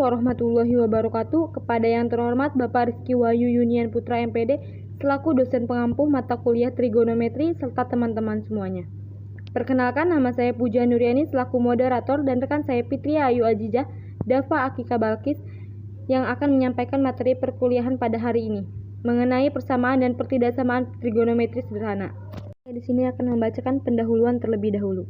warahmatullahi wabarakatuh. Kepada yang terhormat Bapak Rizky Wahyu Yunian Putra MPD selaku dosen pengampu mata kuliah trigonometri serta teman-teman semuanya. Perkenalkan, nama saya Puja Nuriani selaku moderator dan rekan saya Fitri Ayu Ajijah Dafa Akika Balkis yang akan menyampaikan materi perkuliahan pada hari ini mengenai persamaan dan pertidaksamaan trigonometri sederhana. Saya di sini akan membacakan pendahuluan terlebih dahulu.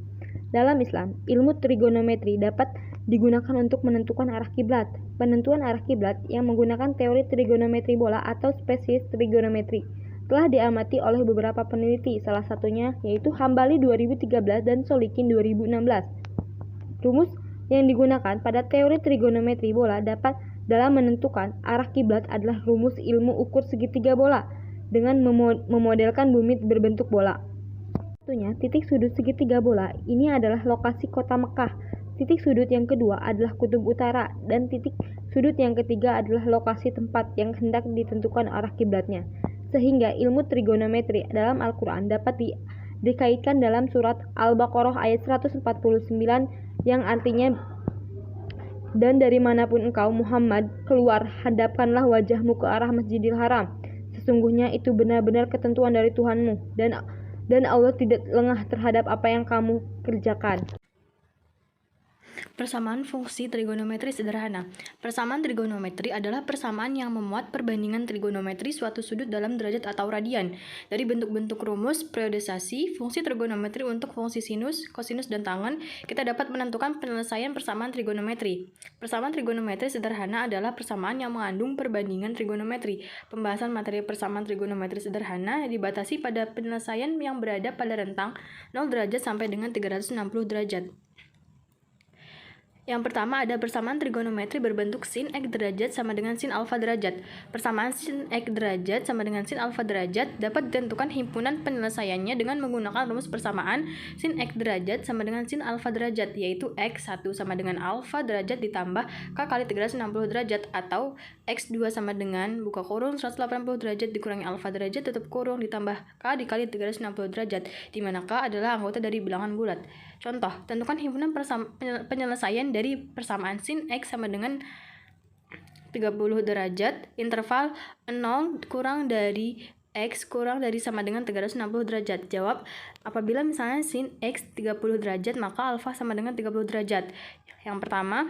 Dalam Islam, ilmu trigonometri dapat digunakan untuk menentukan arah kiblat. Penentuan arah kiblat yang menggunakan teori trigonometri bola atau spesies trigonometri telah diamati oleh beberapa peneliti, salah satunya yaitu Hambali 2013 dan Solikin 2016. Rumus yang digunakan pada teori trigonometri bola dapat dalam menentukan arah kiblat adalah rumus ilmu ukur segitiga bola dengan memodelkan bumi berbentuk bola. Satunya, titik sudut segitiga bola ini adalah lokasi kota Mekah. Titik sudut yang kedua adalah kutub utara dan titik sudut yang ketiga adalah lokasi tempat yang hendak ditentukan arah kiblatnya. Sehingga ilmu trigonometri dalam Al-Quran dapat dikaitkan dalam surat Al-Baqarah ayat 149 yang artinya, dan dari manapun engkau Muhammad keluar, hadapkanlah wajahmu ke arah Masjidil Haram. Sesungguhnya itu benar-benar ketentuan dari Tuhanmu dan Allah tidak lengah terhadap apa yang kamu kerjakan. Persamaan fungsi trigonometri sederhana. Persamaan trigonometri adalah persamaan yang memuat perbandingan trigonometri suatu sudut dalam derajat atau radian. Dari bentuk-bentuk rumus, periodisasi, fungsi trigonometri untuk fungsi sinus, kosinus, dan tangen, kita dapat menentukan penyelesaian persamaan trigonometri. Persamaan trigonometri sederhana adalah persamaan yang mengandung perbandingan trigonometri. Pembahasan materi persamaan trigonometri sederhana dibatasi pada penyelesaian yang berada pada rentang 0 derajat sampai dengan 360 derajat. Yang pertama ada persamaan trigonometri berbentuk sin X derajat sama dengan sin alfa derajat. Persamaan sin X derajat sama dengan sin alfa derajat dapat ditentukan himpunan penyelesaiannya dengan menggunakan rumus persamaan sin X derajat sama dengan sin alfa derajat, yaitu X1 sama dengan alfa derajat ditambah K kali 360 derajat, atau X2 sama dengan buka kurung 180 derajat dikurangi alfa derajat tutup kurung ditambah K dikali 360 derajat, di mana K adalah anggota dari bilangan bulat. Contoh, tentukan himpunan penyelesaian dari persamaan sin X sama dengan 30 derajat, interval 0 kurang dari X kurang dari sama dengan 360 derajat. Jawab, apabila misalnya sin X 30 derajat, maka alfa sama dengan 30 derajat. Yang pertama,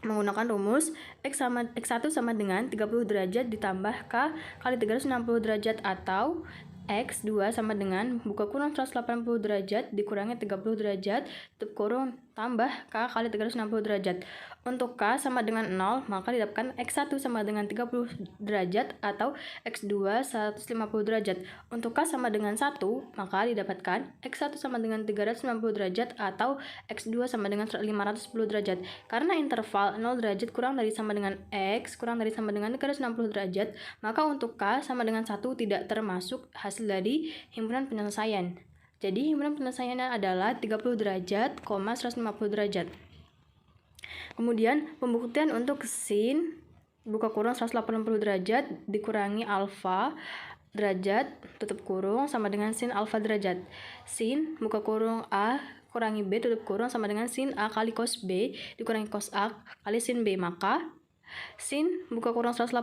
menggunakan rumus X1 sama dengan 30 derajat ditambah K kali 360 derajat, atau X2 sama dengan buka kurung 180 derajat dikurangi 30 derajat tutup kurung tambah K kali 360 derajat. Untuk K sama dengan 0, maka didapatkan X1 sama dengan 30 derajat atau X2 150 derajat. Untuk K sama dengan 1, maka didapatkan X1 sama dengan 390 derajat atau X2 sama dengan 510 derajat. Karena interval 0 derajat kurang dari sama dengan X kurang dari sama dengan 360 derajat, maka untuk K sama dengan 1 tidak termasuk hasil dari himpunan penyelesaian. Jadi himpunan penyelesaiannya adalah 30 derajat, 150 derajat. Kemudian pembuktian untuk sin buka kurung 180 derajat dikurangi alfa derajat tutup kurung sama dengan sin alfa derajat. Sin buka kurung A kurangi B tutup kurung sama dengan sin A kali cos B dikurangi cos A kali sin B, maka sin buka kurung 180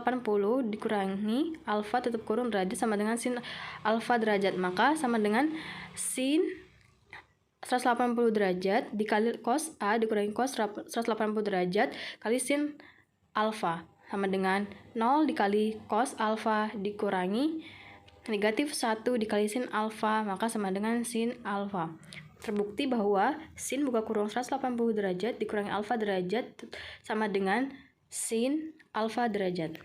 dikurangi alfa tutup kurung derajat sama dengan sin alfa derajat, maka sama dengan sin 180 derajat dikali cos A dikurangi cos 180 derajat kali sin alfa sama dengan 0 dikali cos alfa dikurangi negatif 1 dikali sin alfa, maka sama dengan sin alfa. Terbukti bahwa sin buka kurung 180 derajat dikurangi alfa derajat sama dengan sin alfa derajat.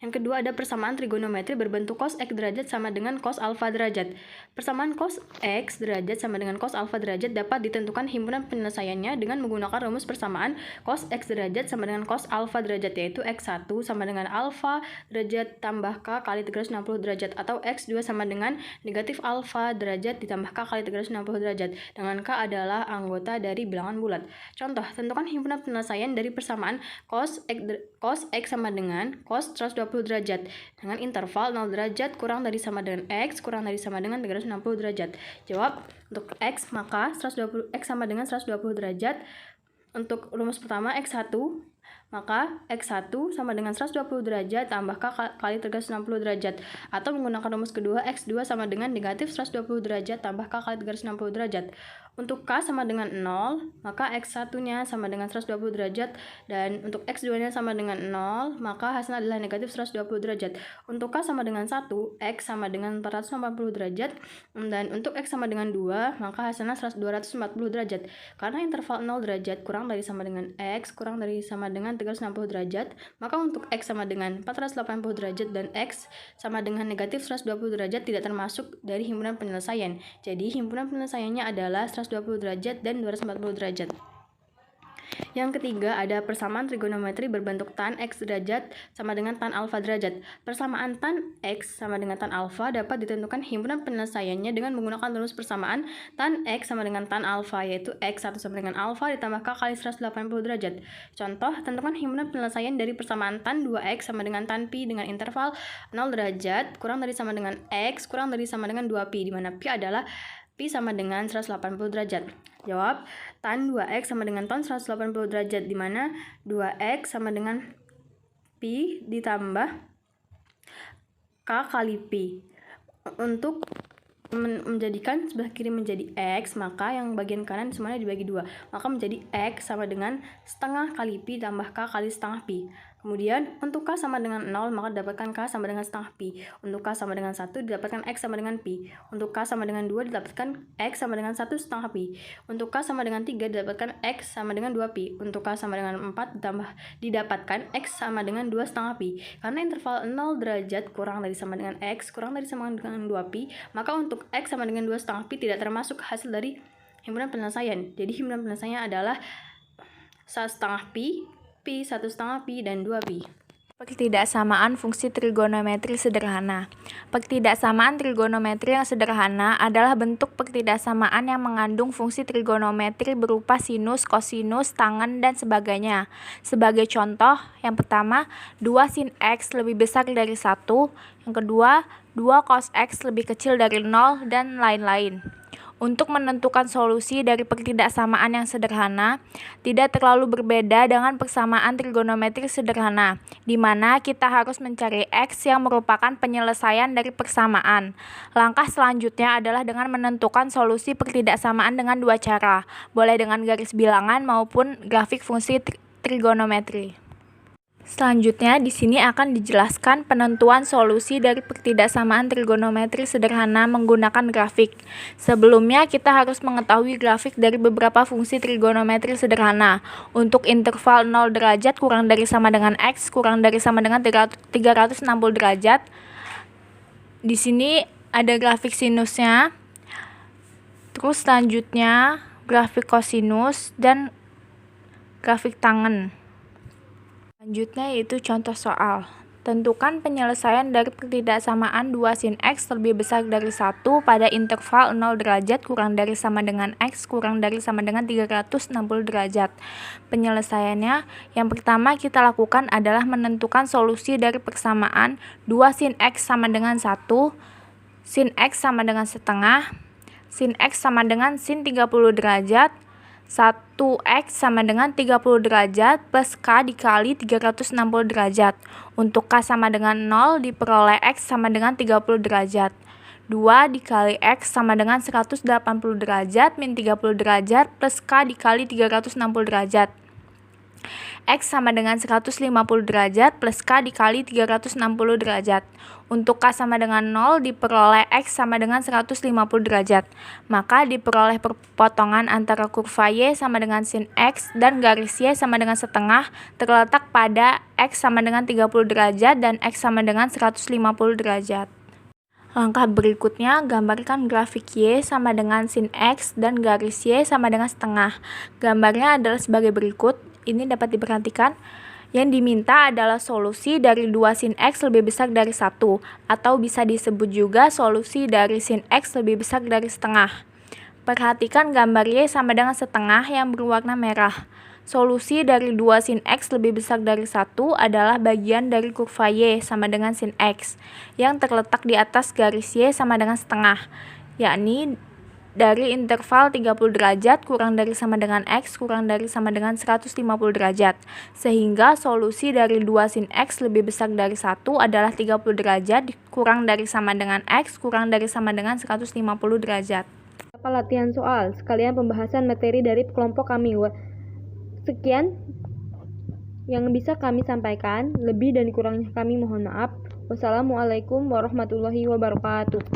Yang kedua ada persamaan trigonometri berbentuk cos X derajat sama dengan cos alfa derajat. Persamaan cos X derajat sama dengan cos alfa derajat dapat ditentukan himpunan penyelesaiannya dengan menggunakan rumus persamaan cos X derajat sama dengan cos alfa derajat, yaitu X1 sama dengan alfa derajat tambah K kali 360 derajat, atau X2 sama dengan negatif alfa derajat ditambah K kali 360 derajat, dengan K adalah anggota dari bilangan bulat. Contoh, tentukan himpunan penyelesaian dari persamaan cos X sama dengan cos 120 derajat dengan interval 0 derajat kurang dari sama dengan X kurang dari sama dengan 360 derajat. Jawab, untuk X maka X sama dengan 120 derajat. Untuk rumus pertama X1 maka X1 sama dengan 120 derajat tambah K kali 360 derajat. Atau menggunakan rumus kedua, X2 sama dengan negatif 120 derajat tambah K kali 360 derajat. Untuk K sama dengan 0, maka X1-nya sama dengan 120 derajat, dan untuk X2-nya sama dengan 0, maka hasilnya adalah negatif 120 derajat. Untuk K sama dengan 1, X sama dengan 480 derajat, dan untuk X sama dengan 2, maka hasilnya 240 derajat. Karena interval 0 derajat kurang dari sama dengan X kurang dari sama dengan 360 derajat, maka untuk X sama dengan 480 derajat dan X sama dengan negatif 120 derajat tidak termasuk dari himpunan penyelesaian. Jadi himpunan penyelesaiannya adalah 120 derajat dan 240 derajat. Yang ketiga, ada persamaan trigonometri berbentuk tan X derajat sama dengan tan alfa derajat. Persamaan tan X sama dengan tan alfa dapat ditentukan himpunan penyelesaiannya dengan menggunakan rumus persamaan tan X sama dengan tan alfa, yaitu X1 sama dengan alfa ditambah K kali 180 derajat. Contoh, tentukan himpunan penyelesaian dari persamaan tan 2X sama dengan tan Pi dengan interval 0 derajat kurang dari sama dengan X kurang dari sama dengan 2Pi, di mana Pi adalah Pi sama dengan 180 derajat. Jawab, tan 2X sama dengan tan 180 derajat, di mana 2X sama dengan Pi ditambah K kali Pi. Untuk menjadikan sebelah kiri menjadi X, maka yang bagian kanan semuanya dibagi 2. Maka menjadi X sama dengan setengah kali Pi tambah K kali setengah Pi. Kemudian untuk K sama dengan 0, maka didapatkan K sama dengan setengah Pi. Untuk K sama dengan 1, didapatkan X sama dengan Pi. Untuk K sama dengan 2, didapatkan X sama dengan 1 setengah Pi. Untuk K sama dengan 3, didapatkan X sama dengan 2 Pi. Untuk K sama dengan 4, didapatkan X sama dengan 2 setengah Pi. Karena interval 0 derajat kurang dari sama dengan X kurang dari sama dengan 2 Pi, maka untuk X sama dengan 2 setengah Pi tidak termasuk hasil dari himpunan penyelesaian. Jadi himpunan penyelesaiannya adalah 1 setengah Pi, Pi, 1 setengah Pi, dan 2 Pi. Pertidaksamaan fungsi trigonometri sederhana. Pertidaksamaan trigonometri yang sederhana adalah bentuk pertidaksamaan yang mengandung fungsi trigonometri berupa sinus, kosinus, tangen, dan sebagainya. Sebagai contoh, yang pertama, 2 sin X lebih besar dari 1, yang kedua, 2 cos X lebih kecil dari 0, dan lain-lain. Untuk menentukan solusi dari pertidaksamaan yang sederhana, tidak terlalu berbeda dengan persamaan trigonometri sederhana, di mana kita harus mencari X yang merupakan penyelesaian dari persamaan. Langkah selanjutnya adalah dengan menentukan solusi pertidaksamaan dengan dua cara, boleh dengan garis bilangan maupun grafik fungsi trigonometri. Selanjutnya, di sini akan dijelaskan penentuan solusi dari pertidaksamaan trigonometri sederhana menggunakan grafik. Sebelumnya, kita harus mengetahui grafik dari beberapa fungsi trigonometri sederhana. Untuk interval 0 derajat kurang dari sama dengan X kurang dari sama dengan 360 derajat. Di sini ada grafik sinusnya. Terus selanjutnya, grafik kosinus dan grafik tangen. Selanjutnya yaitu contoh soal. Tentukan penyelesaian dari pertidaksamaan 2 sin X lebih besar dari 1 pada interval 0 derajat kurang dari sama dengan X kurang dari sama dengan 360 derajat. Penyelesaiannya, yang pertama kita lakukan adalah menentukan solusi dari persamaan 2 sin X sama dengan 1, sin X sama dengan setengah, sin X sama dengan sin 30 derajat, 1X sama dengan 30 derajat plus K dikali 360 derajat. Untuk K sama dengan 0 diperoleh X sama dengan 30 derajat. 2 dikali X sama dengan 180 derajat min 30 derajat plus K dikali 360 derajat. X sama dengan 150 derajat plus K dikali 360 derajat. Untuk K sama dengan 0 diperoleh X sama dengan 150 derajat. Maka diperoleh perpotongan antara kurva Y sama dengan sin X dan garis Y sama dengan setengah terletak pada X sama dengan 30 derajat dan X sama dengan 150 derajat. Langkah berikutnya, gambarkan grafik Y sama dengan sin X dan garis Y sama dengan setengah. Gambarnya adalah sebagai berikut. Ini dapat diperhatikan. Yang diminta adalah solusi dari 2 sin X lebih besar dari 1, atau bisa disebut juga solusi dari sin X lebih besar dari setengah. Perhatikan gambar Y sama dengan setengah yang berwarna merah. Solusi dari 2 sin X lebih besar dari 1 adalah bagian dari kurva Y sama dengan sin X, yang terletak di atas garis Y sama dengan setengah, yakni dari interval 30 derajat kurang dari sama dengan X kurang dari sama dengan 150 derajat. Sehingga solusi dari 2 sin X lebih besar dari 1 adalah 30 derajat kurang dari sama dengan X kurang dari sama dengan 150 derajat. Latihan soal, sekalian pembahasan materi dari kelompok kami. Sekian yang bisa kami sampaikan, lebih dan kurangnya kami mohon maaf. Wassalamualaikum warahmatullahi wabarakatuh.